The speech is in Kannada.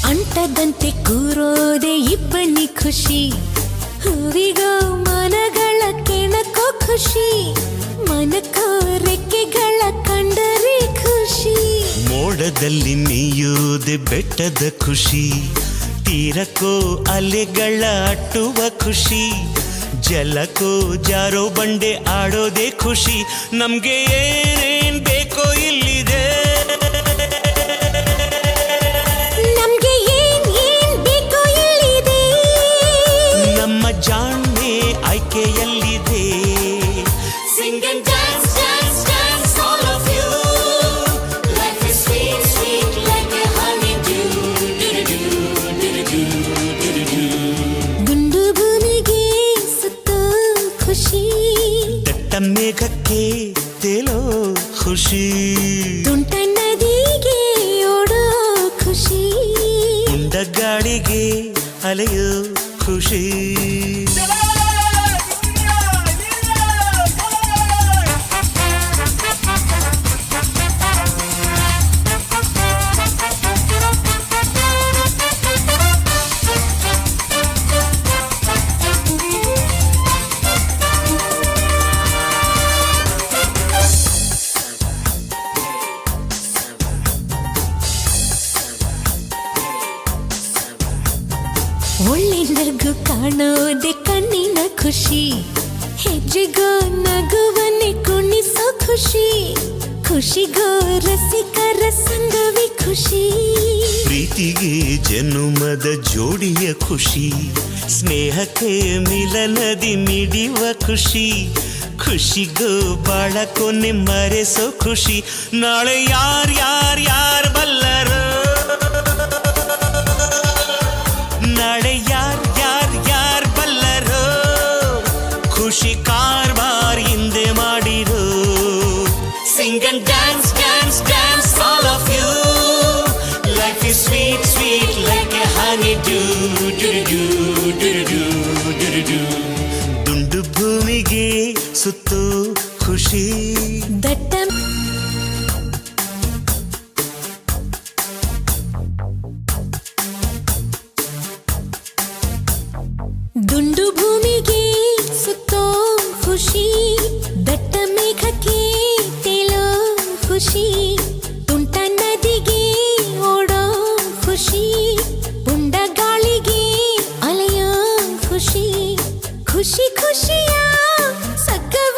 ಅಂಟದಂತೆ ಕೂರೋದೆ ಇಬ್ಬನಿ ಖುಷಿ, ಹೂವಿಗೋ ಮನಗಳ ಕೆಣಕೋ ಖುಷಿ, ಮನಕೋ ರೆಕ್ಕೆಗಳ ಕಂಡರೆ ಖುಷಿ. ಮೋಡದಲ್ಲಿ ನೀಯೋದೆ ಬೆಟ್ಟದ ಖುಷಿ, ತೀರಕ್ಕೋ ಅಲೆಗಳ ಅಟ್ಟುವ ಖುಷಿ, ಜಲಕ್ಕೋ ಜಾರೋ ಬಂಡೆ ಆಡೋದೇ ಖುಷಿ. ನಮ್ಗೆ ಏನೇನ್ ಬೇಕೋ ಇಲ್ಲಿದೆ, ನಮ್ಗೆ ಏನ್ ಬೇಕೋ ಇಲ್ಲಿದೆ, ನಮ್ಮ ಜಾಣ್ಮೆ ಆಯ್ಕೆಯಲ್ಲಿದೆ. Sing and dance, dance, dance, all of you. Life is sweet, sweet like a honeydew. ಗುಂಡು ಭೂಮಿಗೆ ಸುತ್ತೋ ಖುಷಿ, ದಟ್ಟ ಮೇಘಕ್ಕೆ ತೇಲೋ ಖುಷಿ, ತುಂಟ ನದಿಗೆ ಓಡೋ ಖುಷಿ, ಉಂಡ ಗಾಳಿಗೆ ಅಲೆಯೋ ಖುಷಿ. ಒಳ್ಳೆಂದರ್ಗೂ ಕಾಣೋದೆ ಕಣ್ಣಿನ ಖುಷಿ, ಹೆಜ್ಜೆಗೋ ನಗುವನ್ನೇ ಕುಣಿಸೋ ಖುಷಿ, ಖುಷಿಗೋ ರಸಿಕರ ಸಂಗವೇ ಖುಷಿ. ಪ್ರೀತಿಗೆ ಜನುಮದ ಜೋಡಿಯ ಖುಷಿ, ಸ್ನೇಹಕ್ಕೆ ಮಿಲನದಿ ಮಿಡಿಯುವ ಖುಷಿ, ಖುಷಿಗೂ ಬಾಳ ಕೊನೆ ಮರೆಸೋ ಖುಷಿ. ನಾಳೆ ಯಾರ್ ಬಲ್ಲರು, ನಾಳೆ ಯಾರ್ ಬಲ್ಲರು, ಖುಷಿ ಕಾರ್ಬಾರ್ ಹಿಂದೆ ಮಾಡಿರೋ. Sing and dance, dance, dance, all of you. Life is sweet, sweet like a honeydew. ದುಂಡು ಭೂಮಿಗೆ ಸುತ್ತೋ ಖುಷಿ, ದಟ್ಟ ದುಂಡು ಭೂಮಿಗೆ ಸುತ್ತೋ ಖುಷಿ, ದಟ್ಟ ಮೇಘಕ್ಕೆ ತೇಲೋ ಖುಷಿ, ತುಂಟ ನದಿಗೆ ಓಡೋ ಖುಷಿ, ಉಂಡ ಗಾಳಿಗೆ ಅಲೆಯೋ ಖುಷಿ, ಖುಷಿ ಖುಷಿಯ ಸಗ್ಗವ